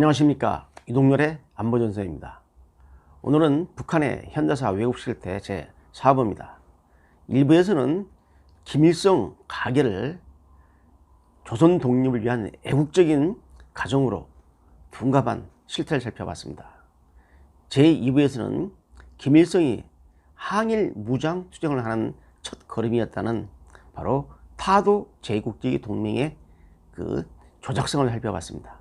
안녕하십니까. 이동열의 안보전서입니다. 오늘은 북한의 현대사 왜곡 실태 제4부입니다. 1부에서는 김일성 가계를 조선 독립을 위한 애국적인 가정으로 둔갑한 실태를 살펴봤습니다. 제2부에서는 김일성이 항일 무장 투쟁을 하는 첫 걸음이었다는 바로 타도 제2국제기 동맹의 그 조작성을 살펴봤습니다.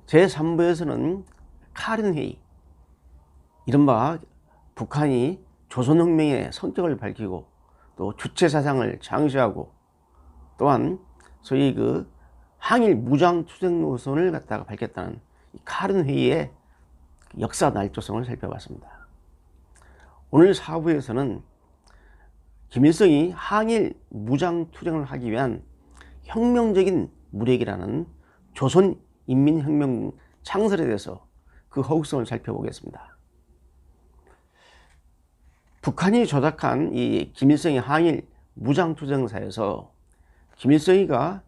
제3부에서는 카린 회의, 이른바 북한이 조선혁명의 성격을 밝히고 또 주체 사상을 장시하고 또한 소위 그 항일 무장 투쟁 노선을 갖다가 밝혔다는 카린 회의의 역사 날조성을 살펴봤습니다. 오늘 4부에서는 김일성이 항일 무장 투쟁을 하기 위한 혁명적인 무력이라는 조선인민혁명 창설에 대해서 그 허구성을 살펴보겠습니다. 북한이 조작한 이 김일성의 항일 무장투쟁사에서 김일성이가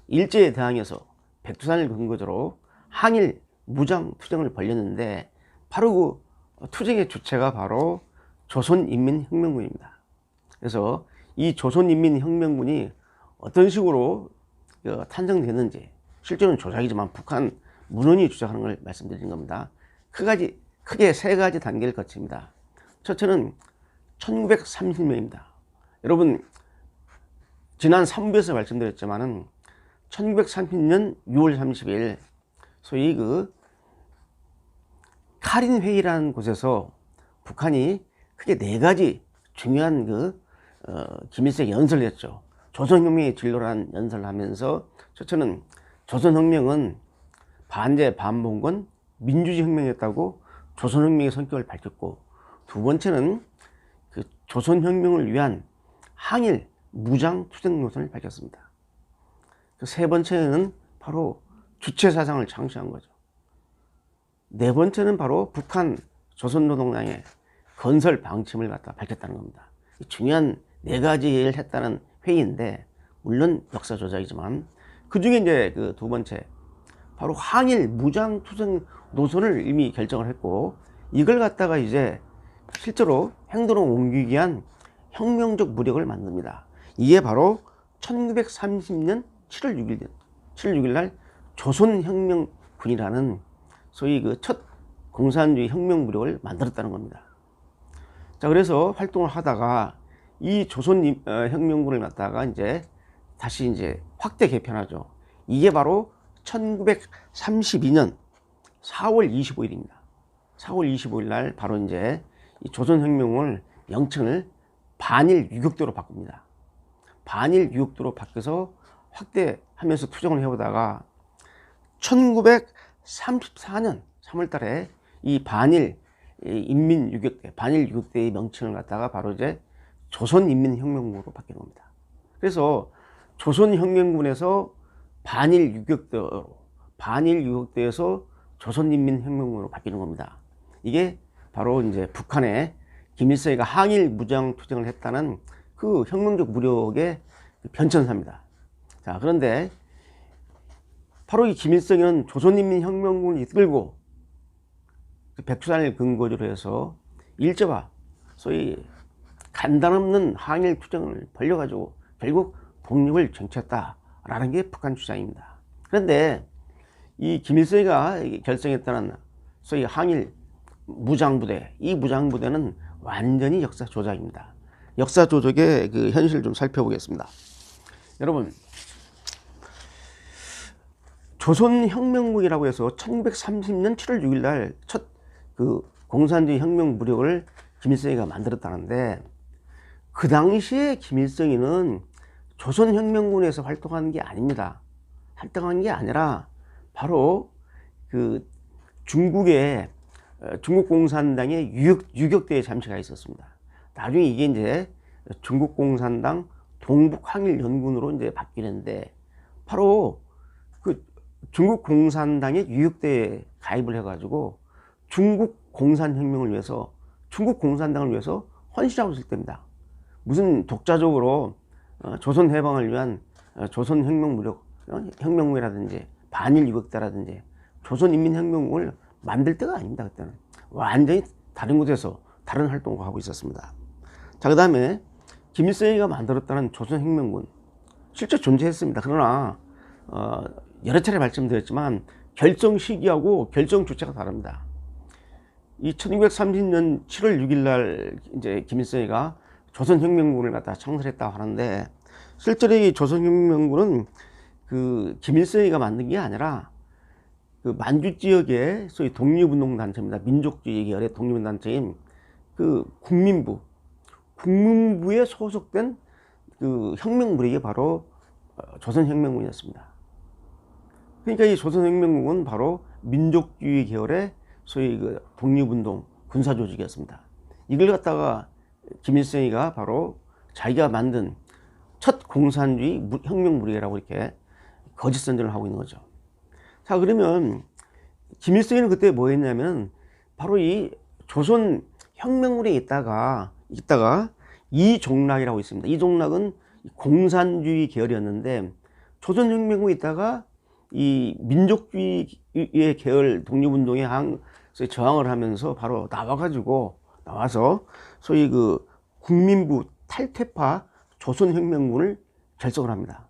일제에 대항해서 백두산을 근거지로 항일 무장투쟁을 벌였는데 바로 그 투쟁의 주체가 바로 조선인민혁명군입니다. 그래서 이 조선인민혁명군이 어떤 식으로 탄생됐는지, 실제로는 조작이지만 북한 문헌이 주장하는 걸 말씀드린 겁니다. 크게 세 가지 단계를 거칩니다. 첫째는 1930년입니다. 여러분, 지난 3부에서 말씀드렸지만은 1930년 6월 30일 소위 그 카린 회의라는 곳에서 북한이 크게 네 가지 중요한 김일성의 연설을 했죠. 조선혁명의 진로라는 연설을 하면서, 첫째는 조선혁명은 반제 반봉건 민주주의 혁명이었다고 조선혁명의 성격을 밝혔고, 두 번째는 그 조선혁명을 위한 항일 무장 투쟁 노선을 밝혔습니다. 세 번째는 바로 주체 사상을 창시한 거죠. 네 번째는 바로 북한 조선노동당의 건설 방침을 갖다 밝혔다는 겁니다. 중요한 네 가지를 했다는 회의인데, 물론 역사 조작이지만 그 중에 이제 그 두 번째 바로 항일 무장 투쟁 노선을 이미 결정을 했고, 이걸 갖다가 이제 실제로 행동으로 옮기기 위한 혁명적 무력을 만듭니다. 이게 바로 1930년 7월 6일 날 조선혁명군이라는 소위 그 첫 공산주의 혁명 무력을 만들었다는 겁니다. 자, 그래서 활동을 하다가 이 조선혁명군을 갖다가 이제 다시 이제 확대 개편하죠. 이게 바로 1932년 4월 25일입니다. 4월 25일 날 바로 이제 이 조선혁명을 명칭을 반일 유격대로 바꿉니다. 반일 유격대로 바뀌어서 확대하면서 투쟁을 해오다가 1934년 3월 달에 이 반일 인민 유격대, 반일 유격대의 명칭을 갖다가 바로 이제 조선인민혁명군으로 바뀌는 겁니다. 그래서 조선혁명군에서 반일 유격대에서 조선인민혁명군으로 바뀌는 겁니다. 이게 바로 이제 북한의 김일성이가 항일 무장 투쟁을 했다는 그 혁명적 무력의 변천사입니다. 자, 그런데 바로 이 김일성은 조선인민혁명군을 이끌고 백두산을 근거지로 해서 일제와 소위 간단없는 항일 투쟁을 벌여가지고 결국 독립을 쟁취했다라는 게 북한 주장입니다. 그런데 이 김일성이가 결성했다는 소위 항일 무장부대, 이 무장부대는 완전히 역사 조작입니다. 역사 조작의 그 현실을 좀 살펴보겠습니다. 여러분, 조선혁명군이라고 해서 1930년 7월 6일 날 첫 그 공산주의 혁명 무력을 김일성이가 만들었다는데, 그 당시에 김일성이는 조선혁명군에서 활동하는 게 아닙니다. 활동한 게 아니라 바로 그 중국의 중국공산당의 유격대에 잠시 가 있었습니다. 나중에 이게 이제 중국공산당 동북항일연군으로 이제 바뀌는데, 바로 그 중국공산당의 유격대에 가입을 해가지고 중국 공산혁명을 위해서, 중국 공산당을 위해서 헌신하고 있을 때입니다. 무슨 독자적으로 조선 해방을 위한 조선 혁명 무력, 혁명무라든지 반일 유격대라든지 조선인민혁명군을 만들 때가 아닙니다. 그때는 완전히 다른 곳에서 다른 활동을 하고 있었습니다. 자, 그 다음에 김일성이가 만들었다는 조선혁명군 실제 존재했습니다. 그러나 여러 차례 말씀드렸지만 결정 시기하고 결정 주체가 다릅니다. 이 1930년 7월 6일 날 이제 김일성이가 조선혁명군을 갖다 창설했다고 하는데, 실제로 이 조선혁명군은 그 김일성이가 만든 게 아니라 그 만주 지역의 소위 독립운동 단체입니다. 민족주의 계열의 독립운동 단체인 그 국민부에 소속된 그 혁명무력이 바로 조선혁명군이었습니다. 그러니까 이 조선혁명군은 바로 민족주의 계열의 소위 그 독립운동 군사조직이었습니다. 이걸 갖다가 김일성이가 바로 자기가 만든 첫 공산주의 혁명무력이라고 이렇게 거짓 선전을 하고 있는 거죠. 자, 그러면 김일성이는 그때 뭐 했냐면 바로 이 조선 혁명군에 있다가 이종락이라고 있습니다. 이종락은 공산주의 계열이었는데 조선혁명군에 있다가 이 민족주의의 계열 독립운동에 저항을 하면서 바로 나와서 소위 그 국민부 탈퇴파 조선혁명군을 결성을 합니다.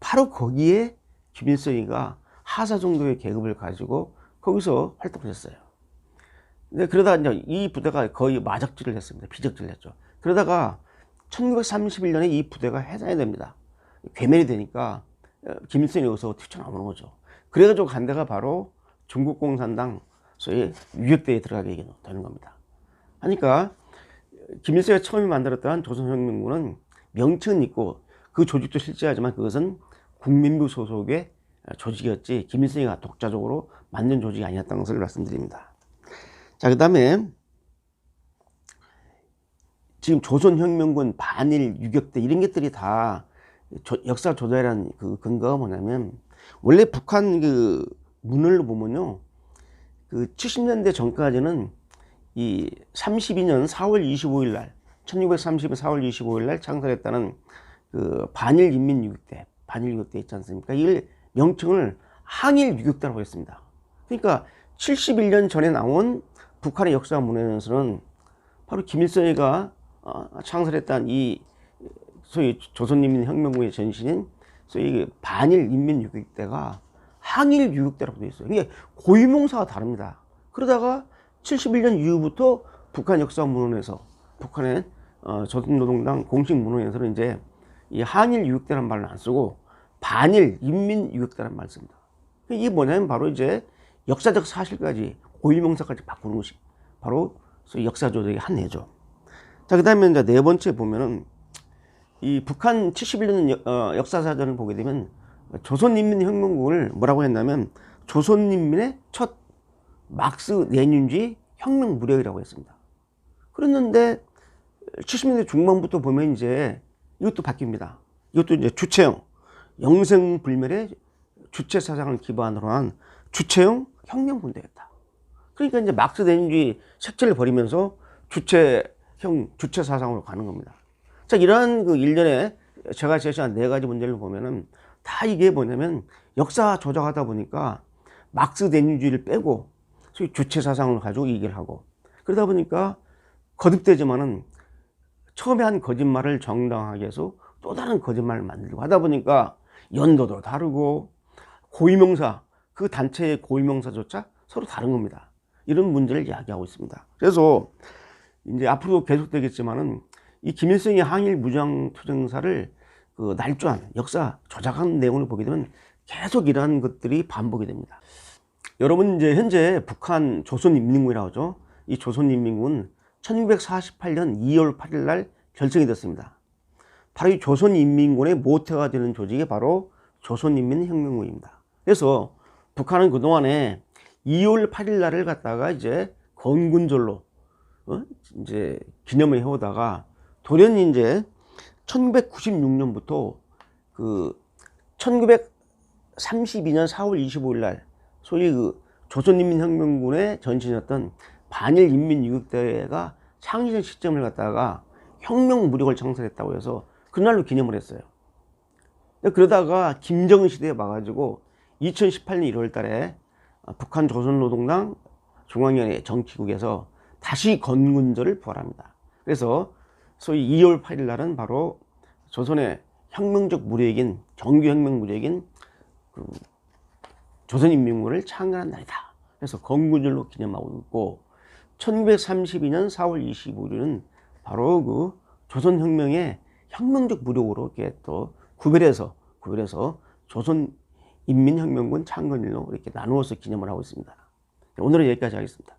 바로 거기에 김일성이가 하사 정도의 계급을 가지고 거기서 활동을 했어요. 근데 그러다 이제 이 부대가 거의 마적질을 했습니다. 비적질을 했죠. 그러다가 1931년에 이 부대가 해산이 됩니다. 괴멸이 되니까 김일성이 여기서 튀쳐나오는 거죠. 그래가지고 간 데가 바로 중국공산당 소위 유격대에 들어가게 되는 겁니다. 하니까 김일성이 처음에 만들었던 조선혁명군은 명칭은 있고 그 조직도 실제하지만 그것은 국민부 소속의 조직이었지 김일성이가 독자적으로 만든 조직이 아니었다는 것을 말씀드립니다. 자, 그 다음에 지금 조선혁명군, 반일, 유격대 이런 것들이 다 역사 조작이라는 그 근거가 뭐냐면, 원래 북한 그 문헌을 보면요, 그 70년대 전까지는 이 32년 4월 25일 날 1930년 4월 25일 날 창설했다는 그 반일 인민유격대, 반일 유격대 있지 않습니까? 이걸 명칭을 항일 유격대라고 했습니다. 그러니까 71년 전에 나온 북한의 역사 문헌에서는 바로 김일성이가 창설했던 이 소위 조선인민혁명군의 전신인 소위 반일 인민유격대가 항일 유격대라고 되어 있어요. 이게 고유명사가 다릅니다. 그러다가 71년 이후부터 북한 역사 문헌에서, 북한의 조선노동당 공식 문헌에서는 이제 이 항일 유격대라는 말을 안 쓰고 반일 인민유격대라는 말을 씁니다. 이게 뭐냐면 바로 이제 역사적 사실까지 고유명사까지 바꾸는 것이 바로 소위 역사 조작의 한 예죠. 자, 그 다음에 이제 네 번째 보면은 이 북한 71년 역사사전을 보게 되면 조선인민혁명군을 뭐라고 했냐면 조선인민의 첫 막스 레닌주의 혁명 무력이라고 했습니다. 그랬는데 70년대 중반부터 보면 이제 이것도 바뀝니다. 이것도 이제 주체형 영생불멸의 주체 사상을 기반으로 한 주체형 혁명군대였다. 그러니까 이제 막스 레닌주의 색채를 버리면서 주체형 주체 사상으로 가는 겁니다. 자, 이러한 그 일련의 제가 제시한 네 가지 문제를 보면은 다 이게 뭐냐면 역사 조작하다 보니까 막스 레닌주의를 빼고 소위 주체 사상을 가지고 얘기를 하고, 그러다 보니까 거듭되지만은 처음에 한 거짓말을 정당하게 해서 또 다른 거짓말을 만들고 하다 보니까 연도도 다르고 고유명사, 그 단체의 고유명사조차 서로 다른 겁니다. 이런 문제를 이야기하고 있습니다. 그래서 이제 앞으로도 계속되겠지만은 이 김일성의 항일 무장투쟁사를 그 날조한 역사 조작한 내용을 보게 되면 계속 이러한 것들이 반복이 됩니다. 여러분, 이제 현재 북한 조선인민군이라고 하죠. 이 조선인민군 1948년 2월 8일 날 결성이 됐습니다. 바로 이 조선인민군의 모태가 되는 조직이 바로 조선인민혁명군입니다. 그래서 북한은 그동안에 2월 8일 날을 갖다가 이제 건군절로 이제 기념을 해오다가 돌연히 이제 1996년부터 그 1932년 4월 25일 날 소위 그 조선인민혁명군의 전신이었던 반일인민유격대가 창시된 시점을 갖다가 혁명무력을 창설했다고 해서 그날로 기념을 했어요. 그러다가 김정은 시대에 와가지고 2018년 1월 달에 북한 조선노동당 중앙위원회 정치국에서 다시 건군절을 부활합니다. 그래서 소위 2월 8일 날은 바로 조선의 혁명적 무력인, 정규혁명 무력인 그 조선인민군을 창건한 날이다. 그래서 건군절로 기념하고 있고, 1932년 4월 25일은 바로 그 조선혁명의 혁명적 무력으로 이렇게 또 구별해서 조선인민혁명군 창건일로 이렇게 나누어서 기념을 하고 있습니다. 오늘은 여기까지 하겠습니다.